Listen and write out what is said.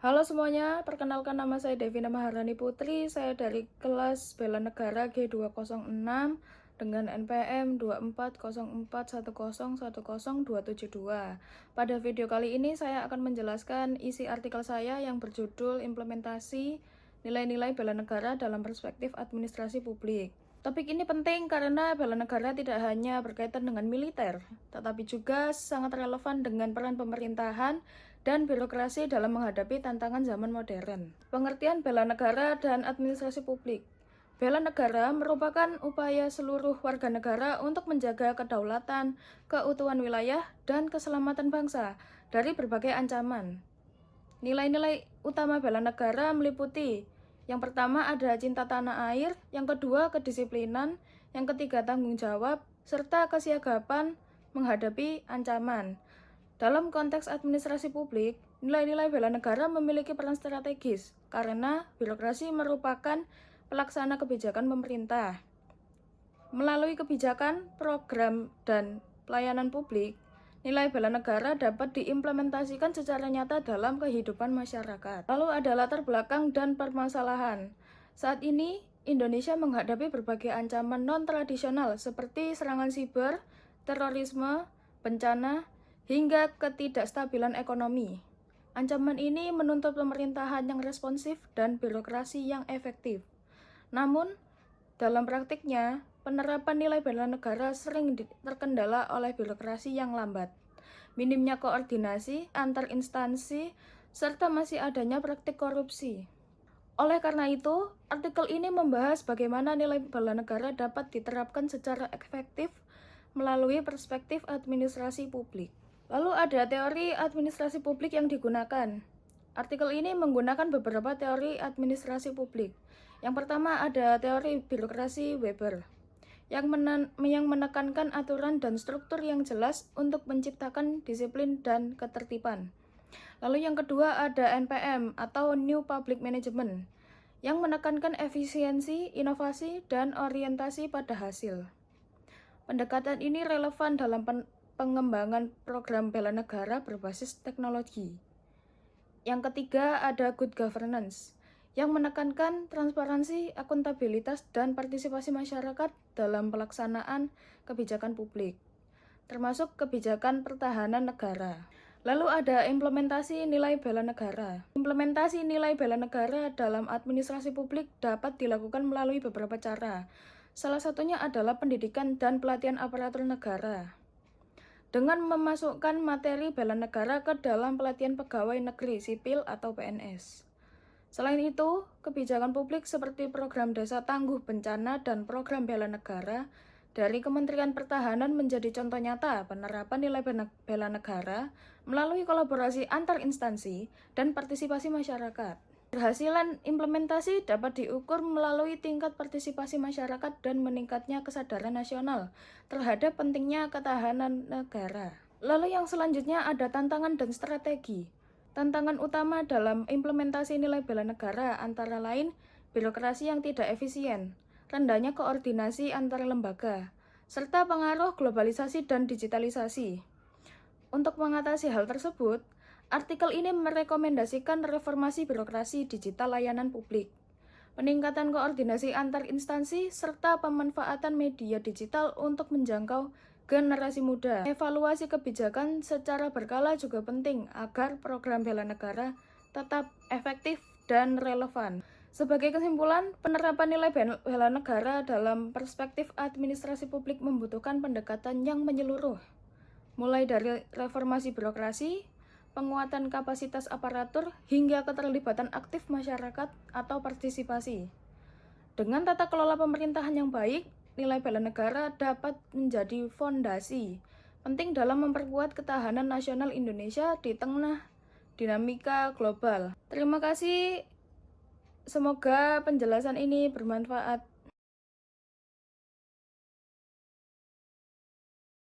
Halo semuanya, perkenalkan nama saya Devina Maharani Putri. Saya dari kelas Bela Negara G206 dengan NPM 24041010272. Pada video kali ini saya akan menjelaskan isi artikel saya yang berjudul Implementasi Nilai-nilai Bela Negara dalam Perspektif Administrasi Publik. Topik ini penting karena bela negara tidak hanya berkaitan dengan militer, tetapi juga sangat relevan dengan peran pemerintahan dan birokrasi dalam menghadapi tantangan zaman modern. Pengertian bela negara dan administrasi publik. Bela negara merupakan upaya seluruh warga negara untuk menjaga kedaulatan, keutuhan wilayah, dan keselamatan bangsa dari berbagai ancaman. Nilai-nilai utama bela negara meliputi: yang pertama ada cinta tanah air, yang kedua kedisiplinan, yang ketiga tanggung jawab, serta kesiagapan menghadapi ancaman. Dalam konteks administrasi publik, nilai-nilai bela negara memiliki peran strategis karena birokrasi merupakan pelaksana kebijakan pemerintah. Melalui kebijakan, program, dan pelayanan publik, nilai bela negara dapat diimplementasikan secara nyata dalam kehidupan masyarakat. Lalu ada latar belakang dan permasalahan. Saat ini, Indonesia menghadapi berbagai ancaman non-tradisional seperti serangan siber, terorisme, bencana, hingga ketidakstabilan ekonomi. Ancaman ini menuntut pemerintahan yang responsif dan birokrasi yang efektif. Namun, dalam praktiknya, penerapan nilai bela negara sering terkendala oleh birokrasi yang lambat, minimnya koordinasi antar instansi, serta masih adanya praktik korupsi. Oleh karena itu, artikel ini membahas bagaimana nilai bela negara dapat diterapkan secara efektif melalui perspektif administrasi publik. Lalu ada teori administrasi publik yang digunakan. Artikel ini menggunakan beberapa teori administrasi publik. Yang pertama ada teori birokrasi Weber, yang menekankan aturan dan struktur yang jelas untuk menciptakan disiplin dan ketertiban. Lalu yang kedua ada NPM atau New Public Management, yang menekankan efisiensi, inovasi, dan orientasi pada hasil. Pendekatan ini relevan dalam pengembangan program bela negara berbasis teknologi. Yang ketiga ada Good Governance, yang menekankan transparansi, akuntabilitas, dan partisipasi masyarakat dalam pelaksanaan kebijakan publik, termasuk kebijakan pertahanan negara. Lalu ada implementasi nilai bela negara. Implementasi nilai bela negara dalam administrasi publik dapat dilakukan melalui beberapa cara. Salah satunya adalah pendidikan dan pelatihan aparatur negara, dengan memasukkan materi bela negara ke dalam pelatihan pegawai negeri sipil atau PNS. Selain itu, kebijakan publik seperti program Desa Tangguh Bencana dan program bela negara dari Kementerian Pertahanan menjadi contoh nyata penerapan nilai bela negara melalui kolaborasi antar instansi dan partisipasi masyarakat. Keberhasilan implementasi dapat diukur melalui tingkat partisipasi masyarakat dan meningkatnya kesadaran nasional terhadap pentingnya ketahanan negara. Lalu yang selanjutnya ada tantangan dan strategi. Tantangan utama dalam implementasi nilai bela negara antara lain birokrasi yang tidak efisien, rendahnya koordinasi antar lembaga, serta pengaruh globalisasi dan digitalisasi. Untuk mengatasi hal tersebut, artikel ini merekomendasikan reformasi birokrasi digital layanan publik, peningkatan koordinasi antar instansi, serta pemanfaatan media digital untuk menjangkau generasi muda. Evaluasi kebijakan secara berkala juga penting agar program bela negara tetap efektif dan relevan. Sebagai kesimpulan, penerapan nilai bela negara dalam perspektif administrasi publik membutuhkan pendekatan yang menyeluruh, mulai dari reformasi birokrasi, penguatan kapasitas aparatur, hingga keterlibatan aktif masyarakat atau partisipasi. Dengan tata kelola pemerintahan yang baik, nilai bela negara dapat menjadi fondasi penting dalam memperkuat ketahanan nasional Indonesia di tengah dinamika global. Terima kasih, semoga penjelasan ini bermanfaat.